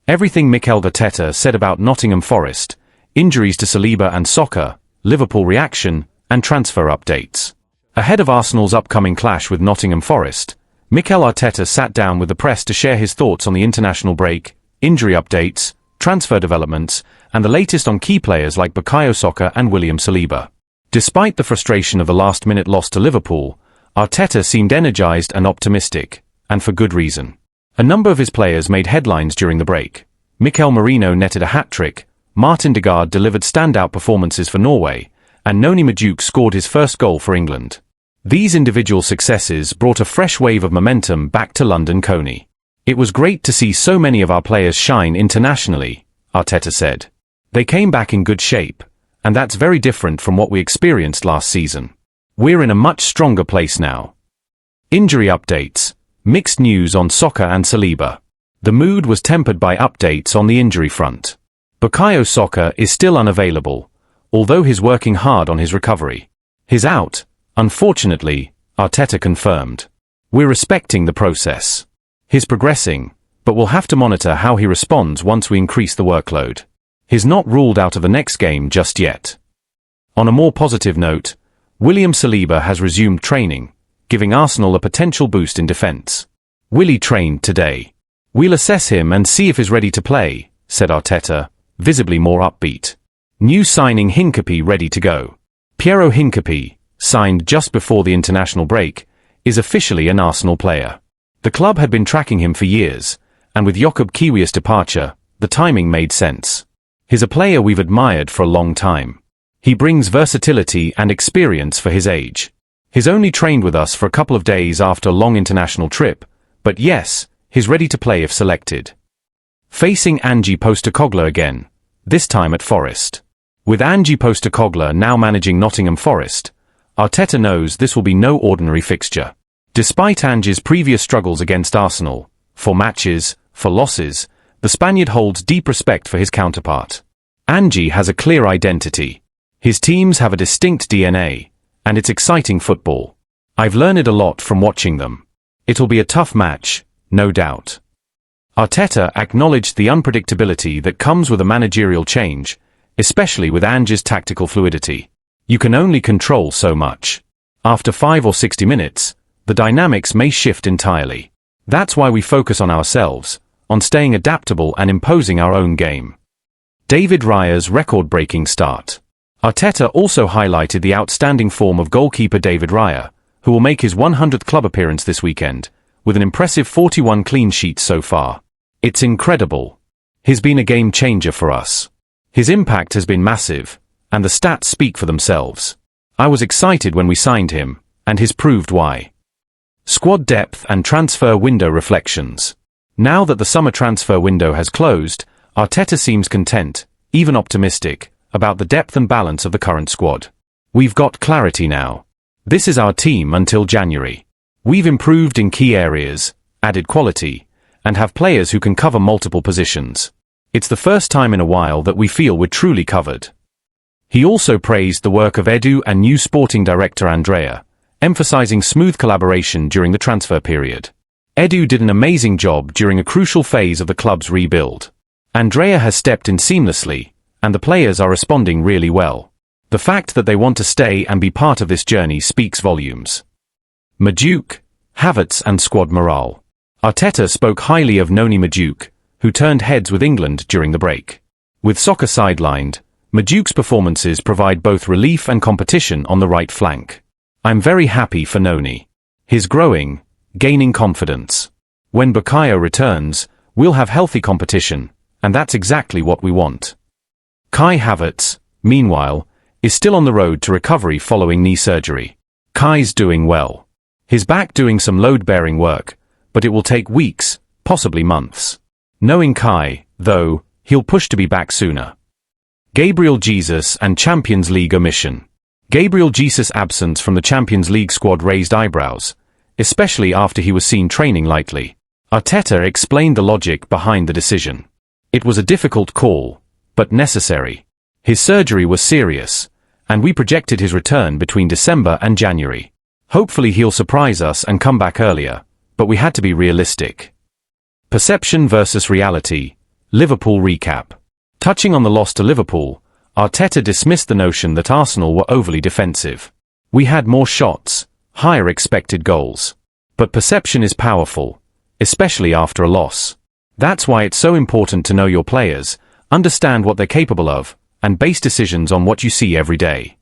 Everything Mikel Arteta said about Nottingham Forest, injuries to Saliba and Saka, Liverpool reaction, and transfer updates. Ahead of Arsenal's upcoming clash with Nottingham Forest, Mikel Arteta sat down with the press to share his thoughts on the international break, injury updates, transfer developments, and the latest on key players like Bukayo Saka and William Saliba. Despite the frustration of the last-minute loss to Liverpool, Arteta seemed energized and optimistic, and for good reason. A number of his players made headlines during the break. Mikel Merino netted a hat-trick, Martin Degaard delivered standout performances for Norway, and Noni Madueke scored his first goal for England. These individual successes brought a fresh wave of momentum back to London Coney. It was great to see so many of our players shine internationally, Arteta said. They came back in good shape, and that's very different from what we experienced last season. We're in a much stronger place now. Injury updates. Mixed news on Saka and Saliba. The mood was tempered by updates on the injury front. Bukayo Saka is still unavailable, although he's working hard on his recovery. He's out, unfortunately, Arteta confirmed. We're respecting the process. He's progressing, but we'll have to monitor how he responds once we increase the workload. He's not ruled out of the next game just yet. On a more positive note, William Saliba has resumed training, giving Arsenal a potential boost in defence. Willie trained today. We'll assess him and see if he's ready to play, said Arteta, visibly more upbeat. New signing Hincapie ready to go. Piero Hincapie, signed just before the international break, is officially an Arsenal player. The club had been tracking him for years, and with Jakub Kiwior's departure, the timing made sense. He's a player we've admired for a long time. He brings versatility and experience for his age. He's only trained with us for a couple of days after a long international trip, but yes, he's ready to play if selected. Facing Ange Postecoglou again, this time at Forest. With Ange Postecoglou now managing Nottingham Forest, Arteta knows this will be no ordinary fixture. Despite Ange's previous struggles against Arsenal, for matches, for losses, the Spaniard holds deep respect for his counterpart. Ange has a clear identity. His teams have a distinct DNA, and it's exciting football. I've learned a lot from watching them. It'll be a tough match, no doubt. Arteta acknowledged the unpredictability that comes with a managerial change, especially with Ange's tactical fluidity. You can only control so much. After 5 or 60 minutes, the dynamics may shift entirely. That's why we focus on ourselves, on staying adaptable and imposing our own game. David Raya's record-breaking start. Arteta also highlighted the outstanding form of goalkeeper David Raya, who will make his 100th club appearance this weekend, with an impressive 41 clean sheets so far. It's incredible. He's been a game-changer for us. His impact has been massive, and the stats speak for themselves. I was excited when we signed him, and he's proved why. Squad depth and transfer window reflections. Now that the summer transfer window has closed, Arteta seems content, even optimistic, about the depth and balance of the current squad. We've got clarity now. This is our team until January. We've improved in key areas, added quality, and have players who can cover multiple positions. It's the first time in a while that we feel we're truly covered. He also praised the work of Edu and new sporting director Andrea, emphasizing smooth collaboration during the transfer period. Edu did an amazing job during a crucial phase of the club's rebuild. Andrea has stepped in seamlessly, and the players are responding really well. The fact that they want to stay and be part of this journey speaks volumes. Madueke, Havertz and squad morale. Arteta spoke highly of Noni Madueke, who turned heads with England during the break. With Saka sidelined, Madueke's performances provide both relief and competition on the right flank. I'm very happy for Noni. He's growing, gaining confidence. When Bukayo returns, we'll have healthy competition, and that's exactly what we want. Kai Havertz, meanwhile, is still on the road to recovery following knee surgery. Kai's doing well. He's back doing some load-bearing work, but it will take weeks, possibly months. Knowing Kai, though, he'll push to be back sooner. Gabriel Jesus and Champions League omission. Gabriel Jesus' absence from the Champions League squad raised eyebrows, especially after he was seen training lightly. Arteta explained the logic behind the decision. It was a difficult call, but necessary. His surgery was serious, and we projected his return between December and January. Hopefully he'll surprise us and come back earlier, but we had to be realistic. Perception versus reality. Liverpool recap. Touching on the loss to Liverpool, Arteta dismissed the notion that Arsenal were overly defensive. We had more shots, higher expected goals. But perception is powerful, especially after a loss. That's why it's so important to know your players, understand what they're capable of, and base decisions on what you see every day.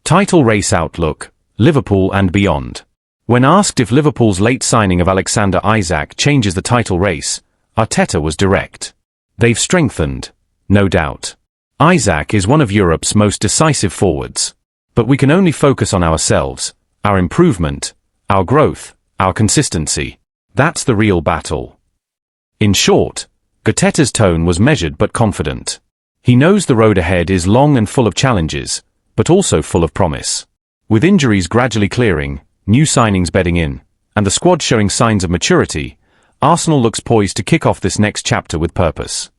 Title race outlook, Liverpool and beyond. When asked if Liverpool's late signing of Alexander Isak changes the title race, Arteta was direct. They've strengthened, no doubt. Isak is one of Europe's most decisive forwards. But we can only focus on ourselves, our improvement, our growth, our consistency. That's the real battle. In short, Arteta's tone was measured but confident. He knows the road ahead is long and full of challenges, but also full of promise. With injuries gradually clearing, new signings bedding in, and the squad showing signs of maturity, Arsenal looks poised to kick off this next chapter with purpose.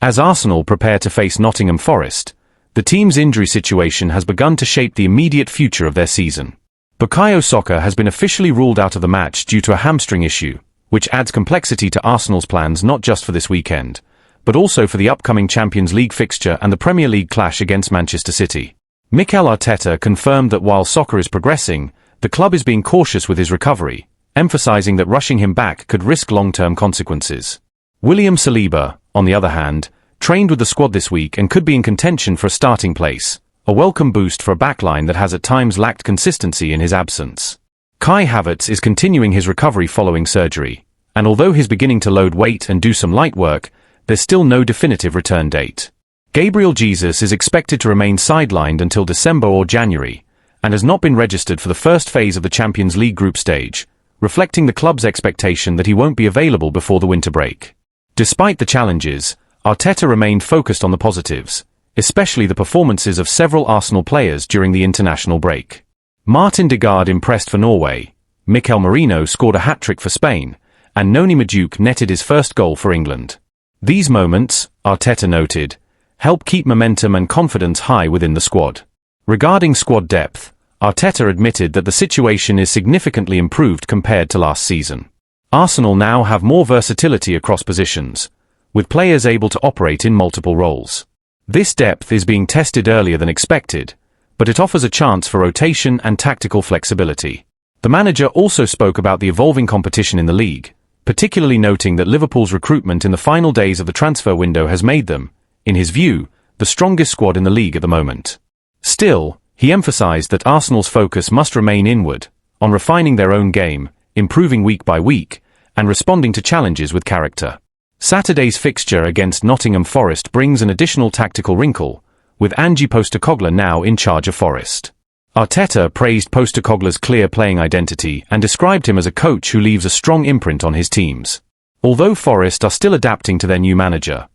As Arsenal prepare to face Nottingham Forest, the team's injury situation has begun to shape the immediate future of their season. Bukayo Saka has been officially ruled out of the match due to a hamstring issue, which adds complexity to Arsenal's plans not just for this weekend, but also for the upcoming Champions League fixture and the Premier League clash against Manchester City. Mikel Arteta confirmed that while Saka is progressing, the club is being cautious with his recovery, emphasizing that rushing him back could risk long-term consequences. William Saliba, on the other hand, trained with the squad this week and could be in contention for a starting place, a welcome boost for a backline that has at times lacked consistency in his absence. Kai Havertz is continuing his recovery following surgery, and although he's beginning to load weight and do some light work, there's still no definitive return date. Gabriel Jesus is expected to remain sidelined until December or January, and has not been registered for the first phase of the Champions League group stage, reflecting the club's expectation that he won't be available before the winter break. Despite the challenges, Arteta remained focused on the positives, especially the performances of several Arsenal players during the international break. Martin Degaard impressed for Norway, Mikel Merino scored a hat-trick for Spain, and Noni Madueke netted his first goal for England. These moments, Arteta noted, help keep momentum and confidence high within the squad. Regarding squad depth, Arteta admitted that the situation is significantly improved compared to last season. Arsenal now have more versatility across positions, with players able to operate in multiple roles. This depth is being tested earlier than expected, but it offers a chance for rotation and tactical flexibility. The manager also spoke about the evolving competition in the league, particularly noting that Liverpool's recruitment in the final days of the transfer window has made them, in his view, the strongest squad in the league at the moment. Still, he emphasized that Arsenal's focus must remain inward, on refining their own game, improving week by week, and responding to challenges with character. Saturday's fixture against Nottingham Forest brings an additional tactical wrinkle, with Ange Postecoglou now in charge of Forest. Arteta praised Postecoglou's clear playing identity and described him as a coach who leaves a strong imprint on his teams. Although Forest are still adapting to their new manager,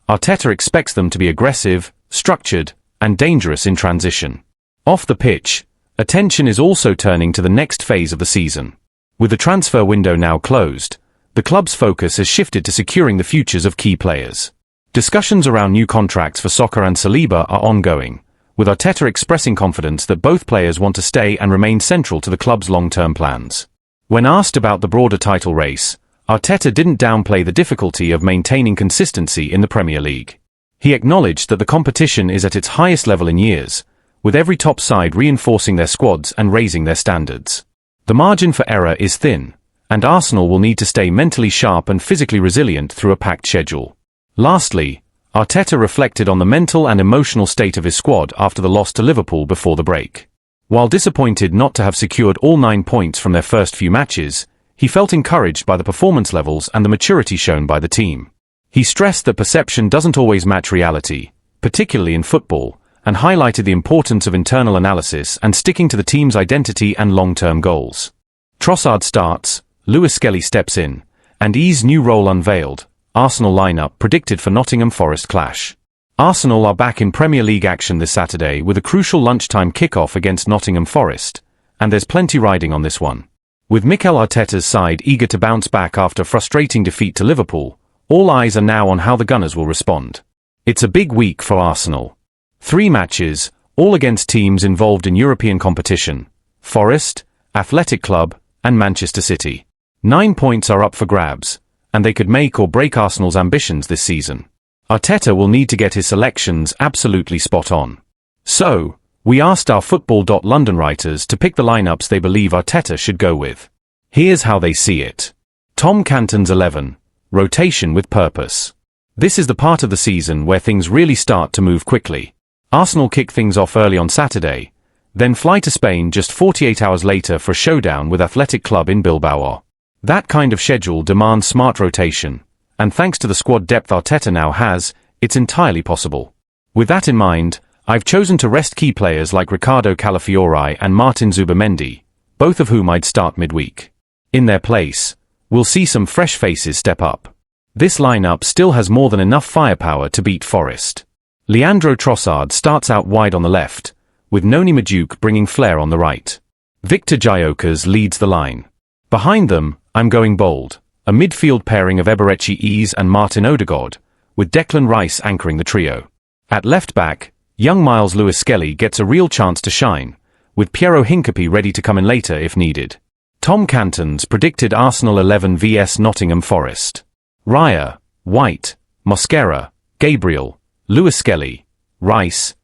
Arteta expects them to be aggressive, structured, and dangerous in transition. Off the pitch, attention is also turning to the next phase of the season. With the transfer window now closed, the club's focus has shifted to securing the futures of key players. Discussions around new contracts for Saka and Saliba are ongoing, with Arteta expressing confidence that both players want to stay and remain central to the club's long-term plans. When asked about the broader title race, Arteta didn't downplay the difficulty of maintaining consistency in the Premier League. He acknowledged that the competition is at its highest level in years, with every top side reinforcing their squads and raising their standards. The margin for error is thin, and Arsenal will need to stay mentally sharp and physically resilient through a packed schedule. Lastly, Arteta reflected on the mental and emotional state of his squad after the loss to Liverpool before the break. While disappointed not to have secured all 9 points from their first few matches, he felt encouraged by the performance levels and the maturity shown by the team. He stressed that perception doesn't always match reality, particularly in football, and highlighted the importance of internal analysis and sticking to the team's identity and long-term goals. Trossard starts, Lewis Skelly steps in, and E's new role unveiled. Arsenal lineup predicted for Nottingham Forest clash. Arsenal are back in Premier League action this Saturday with a crucial lunchtime kick-off against Nottingham Forest, and there's plenty riding on this one. With Mikel Arteta's side eager to bounce back after a frustrating defeat to Liverpool, all eyes are now on how the Gunners will respond. It's a big week for Arsenal. 3 matches, all against teams involved in European competition: Forest, Athletic Club, and Manchester City. 9 points are up for grabs, and they could make or break Arsenal's ambitions this season. Arteta will need to get his selections absolutely spot on. So, we asked our Football.London writers to pick the lineups they believe Arteta should go with. Here's how they see it. Tom Canton's 11. Rotation with purpose. This is the part of the season where things really start to move quickly. Arsenal kick things off early on Saturday, then fly to Spain just 48 hours later for a showdown with Athletic Club in Bilbao. That kind of schedule demands smart rotation, and thanks to the squad depth Arteta now has, it's entirely possible. With that in mind, I've chosen to rest key players like Riccardo Calafiori and Martin Zubimendi, both of whom I'd start midweek. In their place, we'll see some fresh faces step up. This lineup still has more than enough firepower to beat Forest. Leandro Trossard starts out wide on the left, with Noni Madueke bringing flair on the right. Victor Gyökeres leads the line. Behind them, I'm going bold, a midfield pairing of Eberechi and Martin Odegaard, with Declan Rice anchoring the trio. At left back, young Miles Lewis-Skelly gets a real chance to shine, with Piero Hincapié ready to come in later if needed. Tom Canton's predicted Arsenal 11 vs Nottingham Forest. Raya, White, Mosquera, Gabriel, Lewis-Skelly, Rice,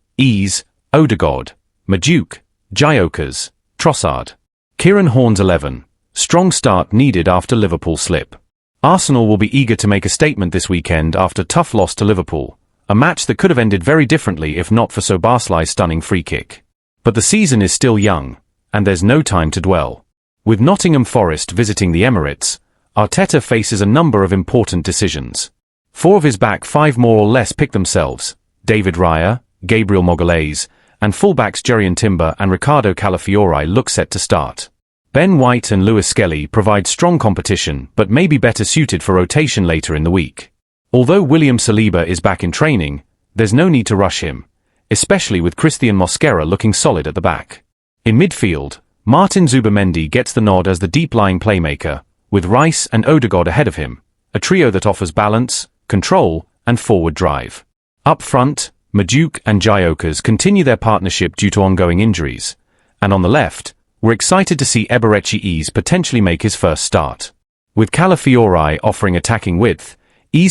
Odegaard, Madueke, Gyökeres, Trossard. Kieran Horn's 11. Strong start needed after Liverpool slip. Arsenal will be eager to make a statement this weekend after tough loss to Liverpool, a match that could have ended very differently if not for Szoboszlai's stunning free kick. But the season is still young, and there's no time to dwell. With Nottingham Forest visiting the Emirates, Arteta faces a number of important decisions. 4 of his back 5 more or less pick themselves: David Raya, Gabriel Magalhaes, and fullbacks Jurrien Timber and Riccardo Calafiori look set to start. Ben White and Lewis-Skelly provide strong competition but may be better suited for rotation later in the week. Although William Saliba is back in training, there's no need to rush him, especially with Christian Mosquera looking solid at the back. In midfield, Martin Zubimendi gets the nod as the deep-lying playmaker, with Rice and Odegaard ahead of him, a trio that offers balance, control, and forward drive. Up front, Madueke and Gyökeres continue their partnership due to ongoing injuries, and on the left, we're excited to see Eberechi potentially make his first start. With Calafiori offering attacking width,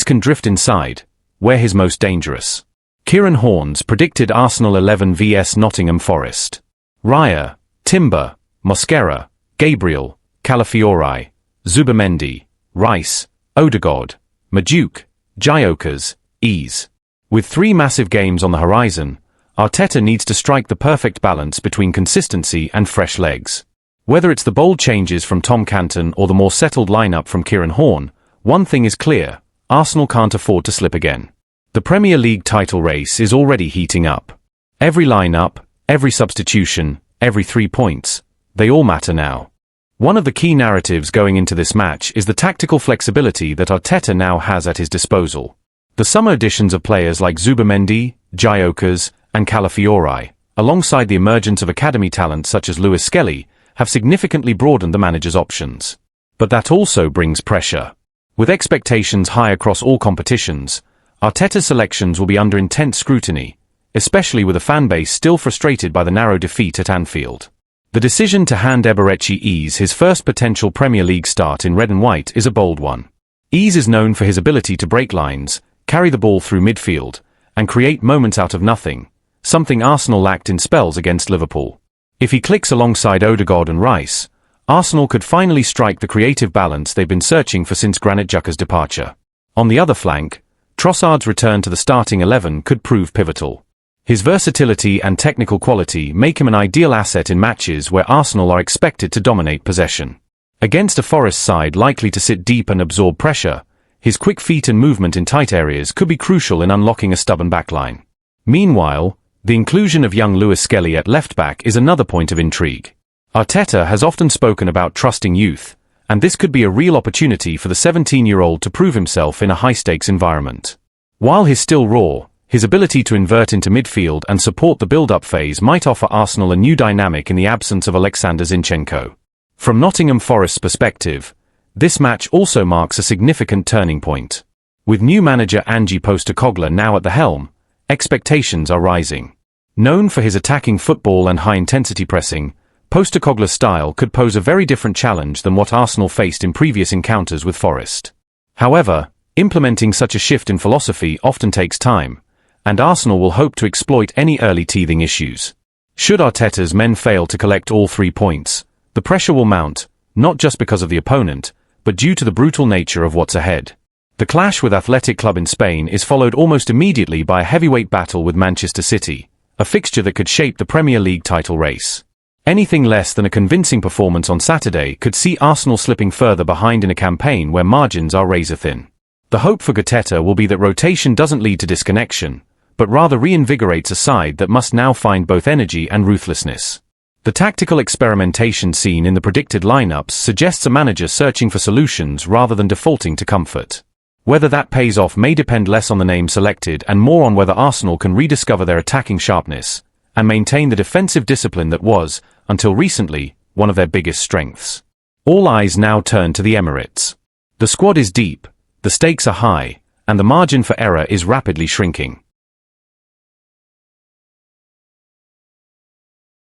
can drift inside, where he's most dangerous. Kieran Horn's predicted Arsenal 11 vs Nottingham Forest. Raya, Timber, Mosquera, Gabriel, Calafiori, Zubimendi, Rice, Odegaard, Madueke, Gyökeres, With 3 massive games on the horizon, Arteta needs to strike the perfect balance between consistency and fresh legs. Whether it's the bold changes from Tom Canton or the more settled lineup from Kieran Horn, one thing is clear: Arsenal can't afford to slip again. The Premier League title race is already heating up. Every lineup, every substitution, every 3 points, they all matter now. One of the key narratives going into this match is the tactical flexibility that Arteta now has at his disposal. The summer additions of players like Zubimendi, Gyökeres, and Calafiori, alongside the emergence of academy talent such as Lewis-Skelly, have significantly broadened the manager's options. But that also brings pressure. With expectations high across all competitions, Arteta's selections will be under intense scrutiny, especially with a fanbase still frustrated by the narrow defeat at Anfield. The decision to hand Eberechi his first potential Premier League start in red and white is a bold one. Is known for his ability to break lines, carry the ball through midfield, and create moments out of nothing, something Arsenal lacked in spells against Liverpool. If he clicks alongside Odegaard and Rice, Arsenal could finally strike the creative balance they've been searching for since Granit Xhaka's departure. On the other flank, Trossard's return to the starting 11 could prove pivotal. His versatility and technical quality make him an ideal asset in matches where Arsenal are expected to dominate possession. Against a Forest side likely to sit deep and absorb pressure, his quick feet and movement in tight areas could be crucial in unlocking a stubborn backline. Meanwhile, the inclusion of young Lewis-Skelly at left-back is another point of intrigue. Arteta has often spoken about trusting youth, and this could be a real opportunity for the 17-year-old to prove himself in a high-stakes environment. While he's still raw, his ability to invert into midfield and support the build-up phase might offer Arsenal a new dynamic in the absence of Alexander Zinchenko. From Nottingham Forest's perspective, this match also marks a significant turning point. With new manager Ange Postecoglou now at the helm, expectations are rising. Known for his attacking football and high-intensity pressing, Postecoglou's style could pose a very different challenge than what Arsenal faced in previous encounters with Forest. However, Implementing such a shift in philosophy often takes time, and Arsenal will hope to exploit any early teething issues. Should Arteta's men fail to collect all 3 points, the pressure will mount, not just because of the opponent, but due to the brutal nature of what's ahead. The clash with Athletic Club in Spain is followed almost immediately by a heavyweight battle with Manchester City, a fixture that could shape the Premier League title race. Anything less than a convincing performance on Saturday could see Arsenal slipping further behind in a campaign where margins are razor-thin. The hope for Arteta will be that rotation doesn't lead to disconnection, but rather reinvigorates a side that must now find both energy and ruthlessness. The tactical experimentation seen in the predicted lineups suggests a manager searching for solutions rather than defaulting to comfort. Whether that pays off may depend less on the name selected and more on whether Arsenal can rediscover their attacking sharpness and maintain the defensive discipline that was, until recently, one of their biggest strengths. All eyes now turn to the Emirates. The squad is deep, the stakes are high, and the margin for error is rapidly shrinking.